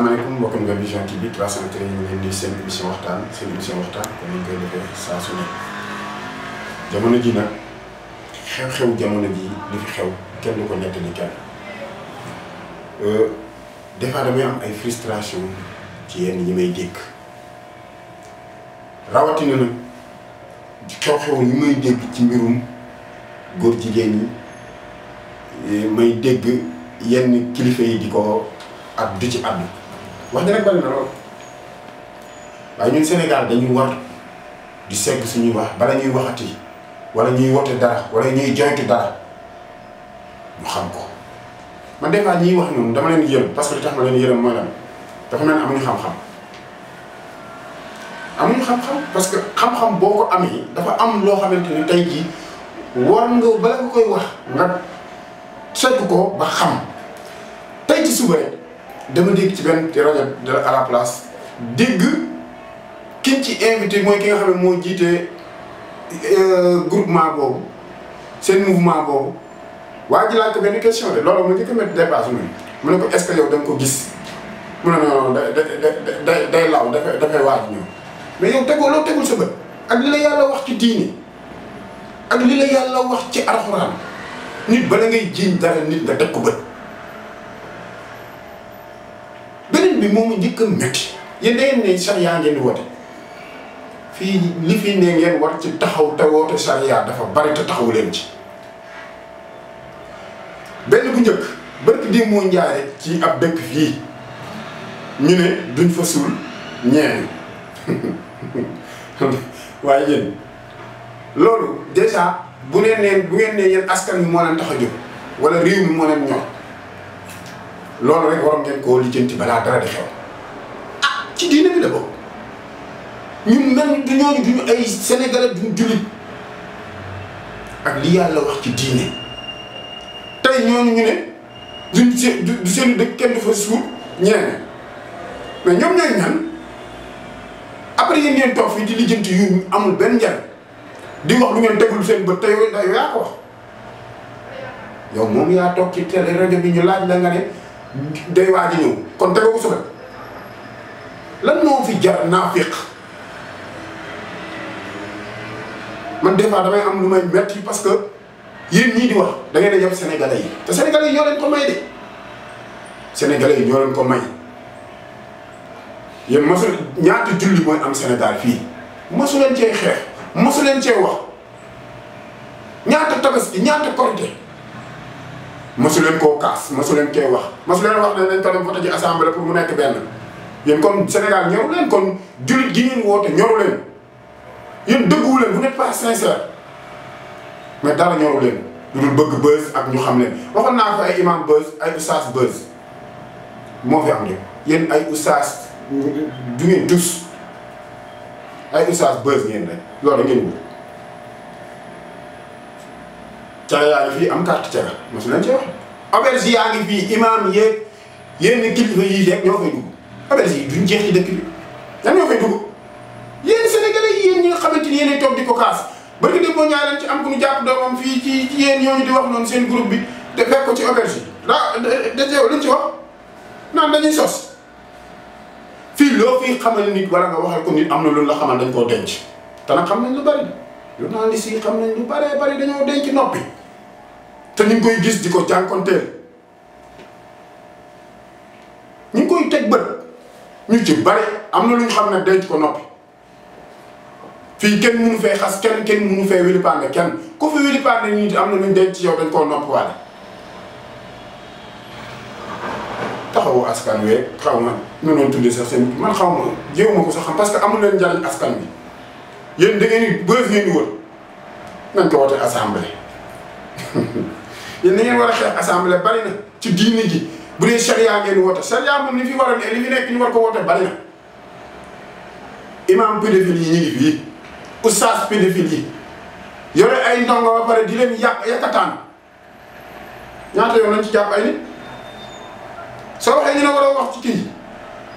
asalaamaaleykum mbokk nga Vision TV 313 ñu ngi leen di seen émission waxtaan comme ni ñu koy defee saa su ne jamono ji nag xew-xew jamono ji li fi xew kenn du ko nettali kenn des fois damay am ay frustration ci yenn ñi may dégg rawatina nag xew-xew yi may dégg ci mbirum góor jigéen ñi may dégg yenn kilifa yi di ko at du ci àddu wax dëgg bari na lool waaye ñun Sénégal dañu war di segg suñuy wax bala ñuy waxati wala ñuy wote dara wala ñuy joytu dara ñu xam ko man des fois ñiy wax ñoom dama leen yërëm parce que li tax ma leen yërëm mooy lan dafa mel ni amuñu xam-xam parce que xam-xam boo ko amee dafa am loo xamante ni tey jii war nga bala nga koy wax nga segg ko ba xam tey ci suba rek dama dégg ci benn rajo à la place dégg kiñ ci invité mooy ki nga xam ne moo jiite groupement boobu seen mouvement boobu waa ji laaj ko benn question de loolu mu njëkk a mettre dépasse mu ne ko est-ce que yow da nga ko gis mu ne non day law dafay waaj ñëw mais yow tegoo loo tegul sa bët ak li la yàlla wax ci diini ak li la yàlla wax ci alxuraan nit bala ngay jiiñ dara nit nga teg ko bët. beneen bi moomu njëkk a métti yéen da ngeen ne charia ngeen di wote fii li fi ne ngeen war ci taxaw te woote charia dafa bari te taxawu leen ci. benn bu njëkk barki di moo njaare ci ab dëkk fii ñu ne duñ fa suul ñeent waaye yéen loolu déjà bu ngeen ne yéen askan wi moo leen tax a jóg wala réew mi moo leen ñor. loolu rek waroon ngeen koo lijjanti balaa dara di xew ah ci diine bi la bokk ñun mel du ñooñu duñu ay sénégalais duñu jullit ak li yàlla wax ci diine tey ñooñu ñu ne du seen dëkk kenn du fa suur ñeneen mais ñoom ñooy ñan après yéen ngeen toog fii di lijjanti yu amul benn njariñ di wax lu ngeen tegul seen bët te yow yaa ko wax yow moom yaa toog ci télé rajo bi ñu laaj la nga ne day waaj a ñëw kon tegoo ko suba lan moo fi jar naafiq man des fois damay am lu may metti parce que yéen ñii di wax da ngeen a yab sénégalais yi te sénégalais yi ñoo leen ko may de sénégalais yi ñoo leen ko may yéen mosu ñaata julli mooy am Sénégal fii mosu leen cee xeex mosu leen cee wax ñaata tabaski ñaata korite mosu leen koo kaas mosu leen koy wax mosu leen wax ne nañ ko dem voté ci assemblée pour mu nekk benn yéen kon Sénégal ñoru leen kon jullit gi ngeen woote ñoru leen yéen dëgguwu leen vous n'êtes pas sincère mais dara ñoru leen lu dul bëgg buzz ak ñu xam leen waxoon naa ko ay imam buzz ay oustaz buzz moo fi am de yéen ay oustaz du ngeen tous ay oustaz buzz ngeen rek loolu ngeen wut caga yaa ngi fii am carte caga mosu leen ci wax auberge yaa ngi fii imam yeeg yenn kilifa yii rek ñoo fay dugg auberge yi duñ jeex ci dëkk bi ñan ñoo fay dugg yéen sénégalais yi yéen ñi nga xamante ni yéenay toog di ko kaas barki dé boo ñaa leen ci am ku ñu jàpp doomam fii ci yéen ñooñu di wax noonu seen groupe bi te fekk ko ci auberge yi dajeew luñ ci wax naan dañuy sos fii loo fi xamal nit wala nga waxal ko nit am na loolu la xamal dañ koo denc te nag xam nañ lu bari journaliste yi xam nañ lu baree bari dañoo denc noppi te ñu ngi koy gis di ko jànkonteel ñu ngi koy teg bët ñu ci bari am na lu ñu xam ne denc ko noppi fii kenn mënu fee xas kenn mënu fee wilipaande kenn ku fi wilipaande nit am na lu ñu denc ci yow dañ koo noppi waale taxawu askan wi xaw ma nu noonu tuddee sax seen man xaw ma jéewu ma ko sax xam parce que amul leen njariñ askan bi yéen da ngeen di bës ngeen di wër nañ ko wote assemblée yéen da ngeen war a xeex assemblée bari na ci diine ji bu dee charia ngeen woote charia moom li fi war a li fi nekk ñu war ko woote bari na imam pédophile yi ñu ngi fii oustaz pédophile yi yore ay ndongo ba pare di leen yàkkataan ñaata yoon lañ ci jàpp ay nit soo waxee ñu ne war a wax ci kii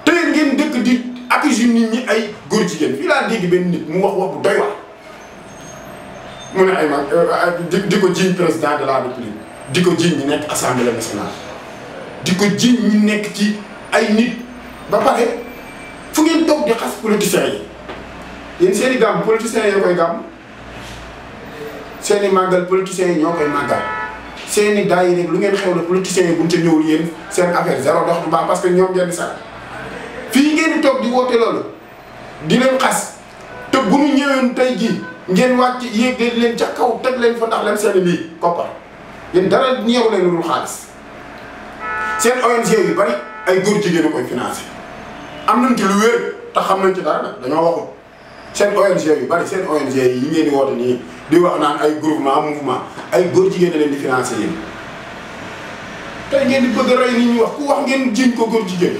te ngeen dëkk di accuse nit ñi ay góor jigéen fii laa dégg benn nit mu wax bu doy waar mu ne ay mag di ko jiiñ président de la république di ko jiiñ ñi nekk assemblée nationale di ko jiiñ ñi nekk ci ay nit ba pare fu ngeen toog di xas politiciens yi yéen seen i gàmm politiciens yi koy gàmm seen i màggal politiciens yi ñoo koy màggal seen i daay yi lu ngeen xew la politiciens yi buñ ca ñëwul yéen seen affaire zéro dox du baax parce que ñoom ngeen di sax fii ngeen di toog di woote loolu di leen xas te bu ñu ñëwee tey jii ngeen wàcc yéeg leen ca kaw teg leen fa ndax leen seen i lii koppar yéen dara ñëw leen lu dul xaalis seen ONG yu bari ay góor jigéen a koy financé am nañ ci lu wér te xam nañ ci dara nag dañoo waxul seen ONG yu bari seen ONG yi ngeen di woote nii di wax naan ay groupement mouvement ay góor jigéen a leen di financé yéen tey ngeen di bëgg a rey nit ñi wax ku wax ngeen jiñ ko góor jigéen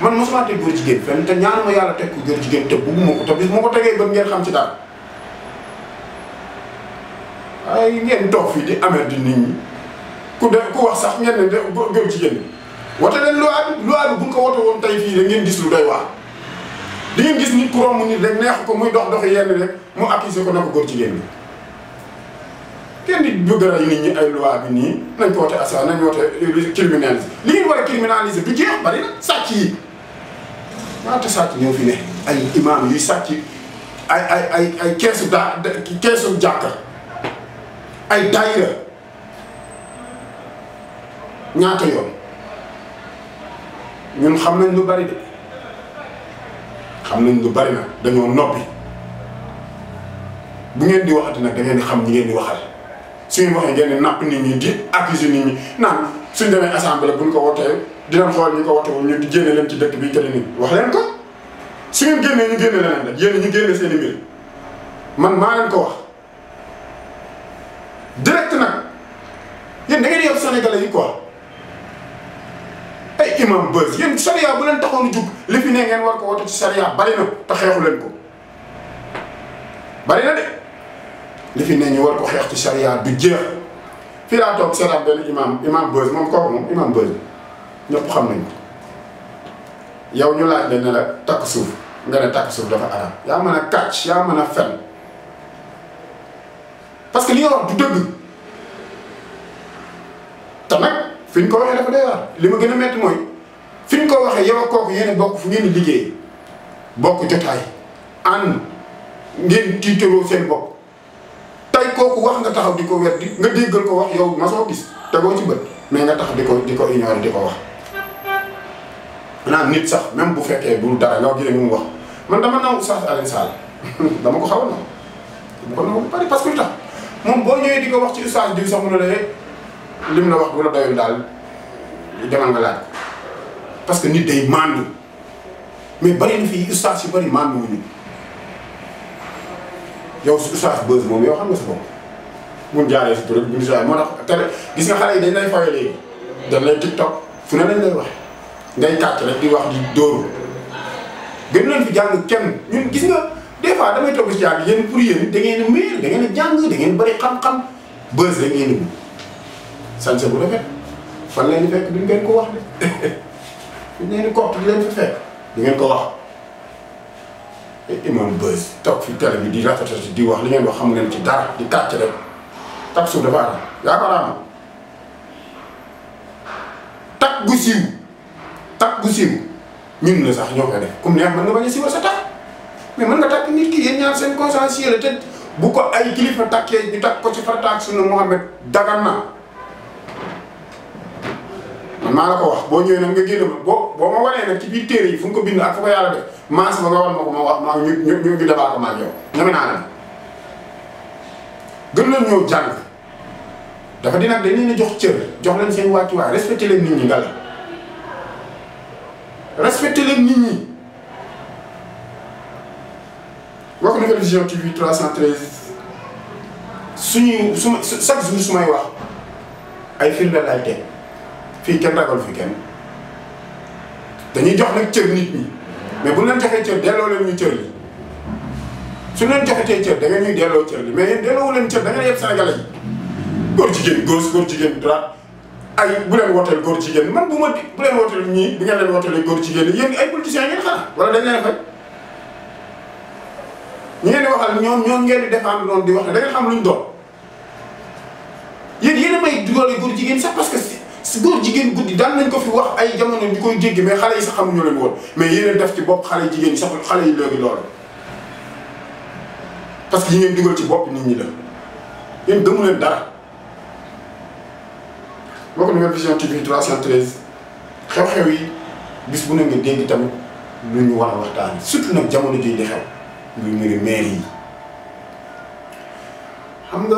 man mosuma teg góor jigéen fenn te ñaanuma yàlla teg ko góor jigéen te bugguma ko te bis moo ko tegee ba ngeen xam ci dara ay ngeen toog fii di amer di nit ñi ku wax sax ngeen ne góor jigéen wote leen loi bi bu ñu ko wote woon tey fii da ngeen gis lu doy waar di ngeen gis nit ku romb nit rek neex ko muy dox doxi yenn rek mu accusé ko na ko góor jigéen bi kenn di bëgg a rey nit ñi ay loi bi nii nañ ko wote asa nañ wote criminaliser li ngeen war a criminaliser du jeex bari na sàcc yi ñaata sàcc ñoo fi ne ay imam yuy sàcc ay keesu jàkka ay daayira ñaata yoon ñun xam nañ lu bari de xam nañ lu bari nag dañoo noppi bu ngeen di waxati nag da ngeen di xam ñi ngeen di waxal su ngeen waxee ngeen di napp nit ñi di accuser nit ñi naan suñ demee assemblée buñ ko wotee dinañ xool ñu ko wote woon ñu di génne leen ci dëkk bi kële nit wax leen ko su ngeen génnee ñu génne leneen rek yéen ñu génne seen i mbir man maa leen ko wax direct nag yéen da ngeen di yab sénégalais yi quoi ay imam buzz yéen charia bu leen taxoon jug li fi ne ngeen war ko wote ci charia bari na te xeexu leen ko bari na de li fi ne ñu war ko xeex ci charia du jeex fii laa toog seetaan benn imam buzz moom kooku moom imam buzz ñëpp xam nañ ko yow ñu laaj leen ne la takk suuf nga ne takk suuf dafa arab yaa mën a kàcc yaa mën a fen parce que li nga wax du dëgg te nag fi ñu ko waxee dafa doy waar li ma gën a métti mooy fi ñu ko waxee yow ak kooku yéen a bokk fu ngeen di liggéey bokk jotaay ànd ngeen tiitaroo seen bopp tey kooku wax nga taxaw di ko weddi nga déggal ko wax yow ma soo gis tegoo ci bët mais nga tax di ko ignorer di ko wax. maanaam nit sax même bu fekkee bul dara nga gis mu wax man dama naw Oustaz Alioune Sall dama ko xaw a naw dama ko naw bu bari parce que lu tax moom boo ñëwee di ko wax ci Oustaz diw sax mu ne la lim la wax bu la doyul daal demal nga laaj parce que nit day mandu mais bari na fii Oustaz yu bari mandu wuñu yow su Oustaz buzz moom yow xam nga sa bopp mun jaaree si tur bu ñu moo tax te gis nga xale yi dañ lay fawee léegi dañ lay TikTok fu ne lañ lay wax ngay kàcc rek di wax di dóoru gën leen fi jàng kenn ñun gis nga des fois damay toog si jàng yéen pour yéen da ngeen a miir da ngeen a jàng da ngeen bari xam-xam buzz rek ngeen di sanse bu rafet fan leen di fekk duñ ngeen ko wax de duñ leen di kott di leen fi fekk di ngeen ko wax imam buzz toog fi télé bi di rafetati di wax li ngeen wax xam ngeen ci dara di kàcc rek tak suuf dafa aram yaakaar tak gu siiw tak gu siiw ñun la sax ñoo koy def comme neex mën nga bañ a siiwal sa tak mais mën nga takk nit ki yéen ñaar seen consensuel la te bu ko ay kilifa takkee ñu takk ko ci farataak sunu Mohamed dagan na man maa la ko wax boo ñëwee nag nga génn boo ma wanee nag ci biir téere yi fu nga ko bind ak fu ko yàlla def maas ba nga wan ma ko ma wax ma ñu débat ko ma ak yow ñame naa leen gën leen ñëw jàng dafa di nag dañ leen a jox cër jox leen seen wàccuwaay respecté leen nit ñi nga la respecté leen nit ñi wax Nouvelle Vision TV 313 chaque jour su may wax ay firnde laay teg fii kenn ragal fi kenn dañuy jox nag cër nit ñi mais bu leen joxee cër delloo leen ñu cër yi su leen joxetee cër da ngeen ñuy delloo cër li mais yéen delloo leen cër da ngeen yeb Sénégalais yi góor jigéen gauche góor jigéen droite ay bu leen wooteel góor jigéen man bu leen wooteel ñii bu ngeen leen wooteelee góor jigéen yéen ay politiciens ngeen xanaa wala dañ leen fay ñi ngeen di waxal ñoom ngeen di défendre noonu di wax ne da ngeen xam luñ doon yéen a may doole góor jigéen sax parce que góor jigéen guddi daan nañ ko fi wax ay jamono ñu koy dégg mais xale yi sax xamuñu leen woon mais yéen def ci bopp xale jigéen ñi sax xale yi léegi loolu parce que yi ngeen dugal ci bopp nit ñi la yéen gëmu leen dara. bokk Nouvelle Vision TV 313 xew-xew yi bis bu ne nga dégg tamit lu ñu war a waxtaan surtout nag jamono ji di xew muy mbiri maire yi. xam nga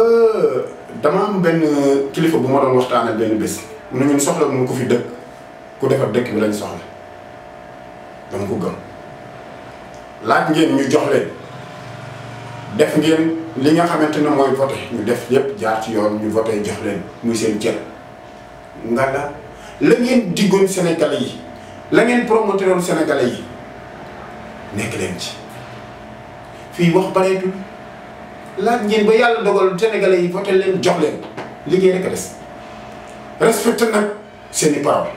dama am benn kilifa bu ma doon waxtaanal benn bés mu ne ñun soxla mu ko fi dëkk ku defar dëkk bi lañ soxla dama ko gëm laaj ngeen ñu jox leen def ngeen li nga xamante ne mooy voté ñu def yépp jaar ci yoon ñu voté jox leen muy seen cër nga la ngeen diggoon Sénégalais yi la ngeen promotéroon Sénégalais yi nekk leen ci fii wax bareetul laaj ngeen ba yàlla dogal Sénégalais yi voté leen jox leen liggéey rek a des respecté nag seen i parole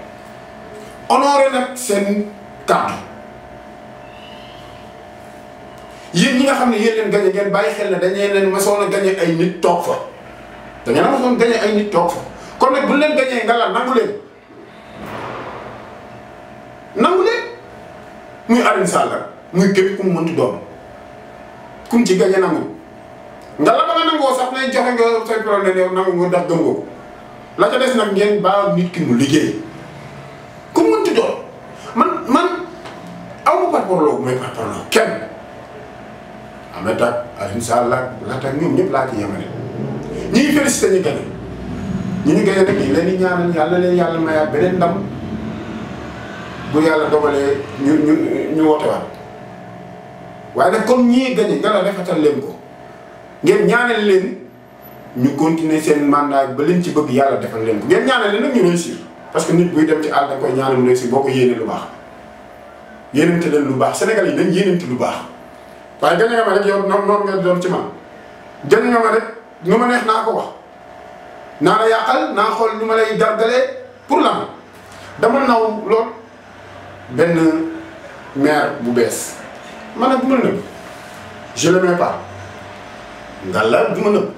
honoré nag seen kàddu yéen ñi nga xam ne yéen leen gañe ngeen bàyyi xel ne dañee leen masoon a gañe ay nit toog fa da ngeen a masoon gañe ay nit toog fa kon nag bu leen gañee nga la nangu leen muy Alioune Sall muy képp ku mu mënti doon kum ci gañe nangu nga la ba nga nangoo sax ne joxe nga say problème yow nangu nga ndax gëm nga ko la ca des nag ngeen ba nit ki mu liggéey ku mu mënti doon man aw ma parparloo may parparloo kenn Ahmed ak Alioune Sall laata ak ñoom ñëpp laa ci yemale ñi ngi félicité ñu gañe ñu gañe nag yi leen di ñaanal yàlla leen yàlla mayaat beneen ndam bu yàlla dogalee ñu woote waat waaye nag comme ñii gañe nga la defatal leen ko ngeen ñaanal leen ñu continuer seen mandat ba leen ci bëgg yàlla defal leen ko ngeen ñaanal leen nag ñu réussir parce que nit buy dem ci àll da koy ñaanal mu réussir boo ko yéene lu baax yéenante leen lu baax Sénégal yi dañ yéenante lu baax waaye gañe nga ma rek yow noonu nga doon ci man gañe nga ma rek nu ma neex naa ko wax naa la yàqal naa xool nu ma lay gargalee pour lan dama naw lool benn maire bu bees man nag du ma nëbb je le mets pas ngalla du ma nëbb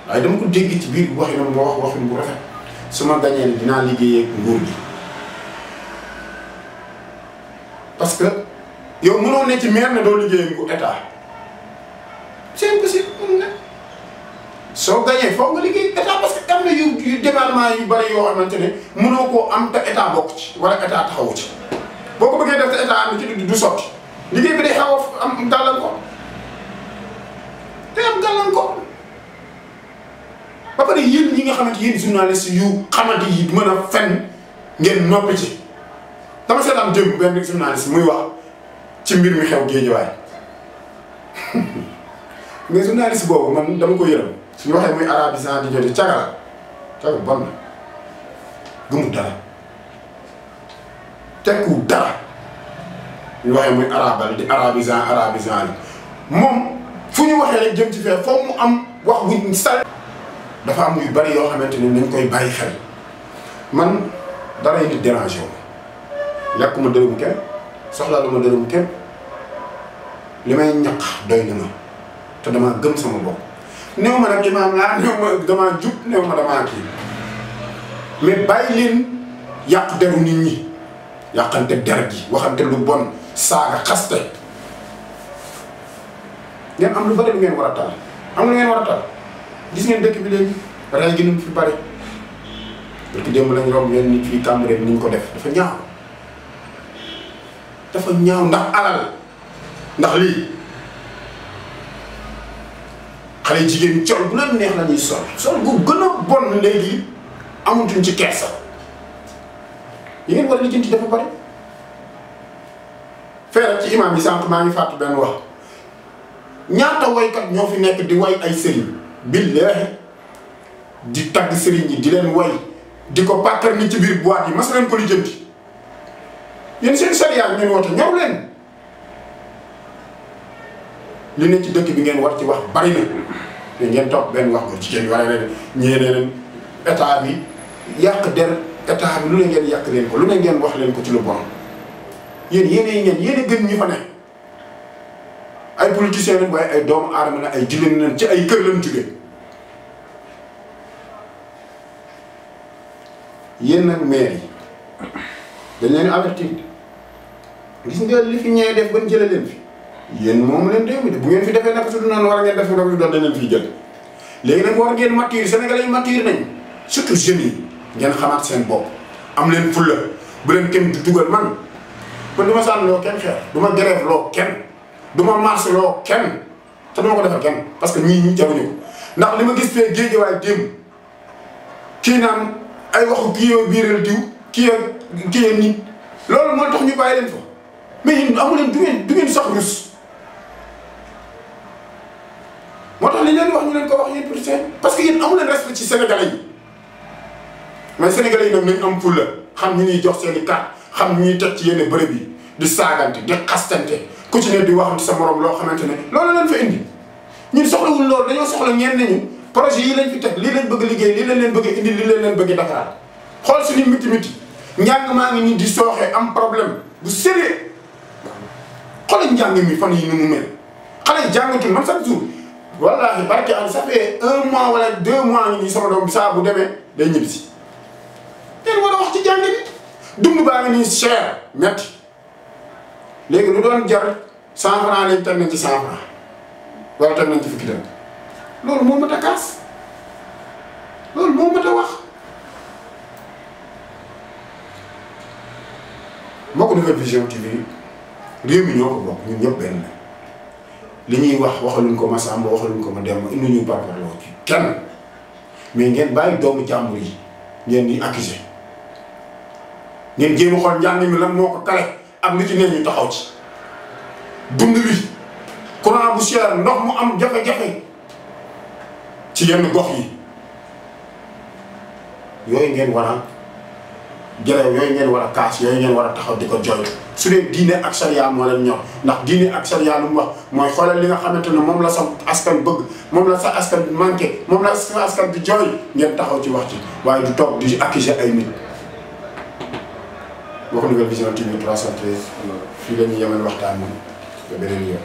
waaye dama ko dégg ci biir waxi na ma wax waxin bu rafet su ma gañee dinaa liggéey ak nguur gi parce que yow mënoo ne ci maire ne doo liggéey ak état c'est impossible mun na soo gañee foog nga liggéey état parce que am na yu développement yu bari yoo xamante ne mënoo koo am te état bokk ci wala état taxawu ci boo ko bëggee def te état am ci du sotti liggéey bi day xaw a am gàllankoor te am gàllankoor ba pare yéen ñi nga xamante yéen journaliste yu xamante yi mën a fen ngeen noppi ci dama seetaan démb benn journaliste muy wax ci mbir mi xew Géejawaay mais journaliste boobu man dama ko yërëm suñu waxee muy arabisant di jote caga bon na gëmul dara tekku dara ñu waxee muy arabal di arabisant moom fu ñu waxee rek jëm ci fee foog mu am wax buñ sal dafa am yu bari yoo xamante ni nañ koy bàyyi xel man dara yi di dérangé wu yàqu ma dërëmu kenn soxlaa lu ma dërëmu kenn li may ñaq doy na ma te damaa gëm sama bopp néew ma nag imaam laa néew ma damaa jub néew ma damaa kii mais bàyyi leen yàq deru nit ñi yàqante der gi waxante lu bon saaga xaste ngeen am lu bari lu ngeen war a tal am lu ngeen war a tal gis ngeen dëkk bi léegi rey gi nu fi bari parce que démb lañ romb ngeen nit fii Cambérène ni ñu ko def dafa ñaaw ndax alal ndax lii xale jigéen col bu leen neex la ñuy sol gu gën a bon léegi amatuñ ci kersa yi ngeen war a lijjanti dafa bari feeral ci imam yi sànq maa ngi fàttu benn wax ñaata waykat ñoo fi nekk di way ay sëriñ billaahi di tagg sëriñ yi di leen way di ko pàkkar ni ci biir boîte yi mas leen ko lijjanti yéen seen sariya ngeen woote ñëw leen li ne ci dëkk bi ngeen war ci wax bari na mais ngeen topp benn wax ko jigéen wala leen ñee leen état bi yàq der état bi lu ne ngeen yàq leen ko lu ne ngeen wax leen ko ci lu bon yéen yéen gën ñu fa ne ay politiciens lañ waaye ay doomu aadama la ay jigéen lañ ci ay kër lañ jóge yéen nag maire yi dañ leen avertir gis nga li fi ñëwee def ban jëlee leen fi yéen moom leen réew mi de bu ngeen fi defee naka su dul noonu war ngeen def naka su doon dañ leen fiy jël léegi nag war ngeen mature Sénégalais yi mature nañ surtout jeunes yi ngeen xamaat seen bopp am leen fulla bu leen kenn du dugal man du ma sànni loo kenn xeer du ma grève loo kenn du ma marche loo kenn te du ma ko defal kenn parce que ñii jaruñu ko ndax li ma gis fee géej waaye démb kii naan ay waxu kii yoo biiral diw kii yoo nit loolu moo tax ñu bàyyi leen fa mais yéen amu leen du ngeen sax rus moo tax li leen wax ñu leen ko wax yéen pour seen parce que yéen amu leen respect ci Sénégalais yi mais Sénégalais yi nag nañ am fulla xam ñu ñuy jox seen i carte xam ñu ñuy teg ci yenn bërëb yi di saagante di xastante ku ci ne di waxante sa morom loo xamante ne loolu leen fa indi ñun soxlawul loolu dañoo soxla ñenn ñu projet yi lañ fi teg lii lañ bëgg liggéey lii lañ leen bëgg indi lii lañ leen bëgg Dakar xool suñu miti njàng maa ngi nii di sooxee am problème bu sérieux xoolal njàng mi fan yi ni mu mel xale yi jàngatul man chaque jour wallaahi barke am ça fait 1 mois wala 2 mois ngi nii sama doom bi saa bu demee day ñibbi si teen war a wax ci jàng bi dund baa ngi nii cher metti léegi lu doon jar 100 francs lañ teg nañ ci 100 francs wala teg nañ ci fukki dërëm loolu moo mat a kaas loolu moo mat a wax mbokk Nouvelle Vision TV réew mi ñoo ko bokk ñun ñëpp benn li ñuy wax waxaluñ ko ma Samba waxaluñ ko ma Demba indi ñu parparloo ci kenn mais ngeen bàyyi doomu jàmbur yi ngeen di accuser ngeen jéem a xool njàng mi lan moo ko kale ak li ci ne ñu taxaw ci dund bi courant bu cher ndox mu am jafe-jafe ci yenn gox yi yooyu ngeen war a jërëjëf yooyu ngeen war a kaas yooyu ngeen war a taxaw di ko jooytu su dee diine ak sariya moo leen ñor ndax diine ak sariya lu mu wax mooy xoolal li nga xamante ne moom la sa askan bëgg moom la sa askan bi manqué moom la sa askan bi jooy ngeen taxaw ci wax ci waaye du toog di accuser ay nit. boo ko Nouvelle Vision TV 313 fii la ñuy yemal waxtaan bi ba beneen yoon.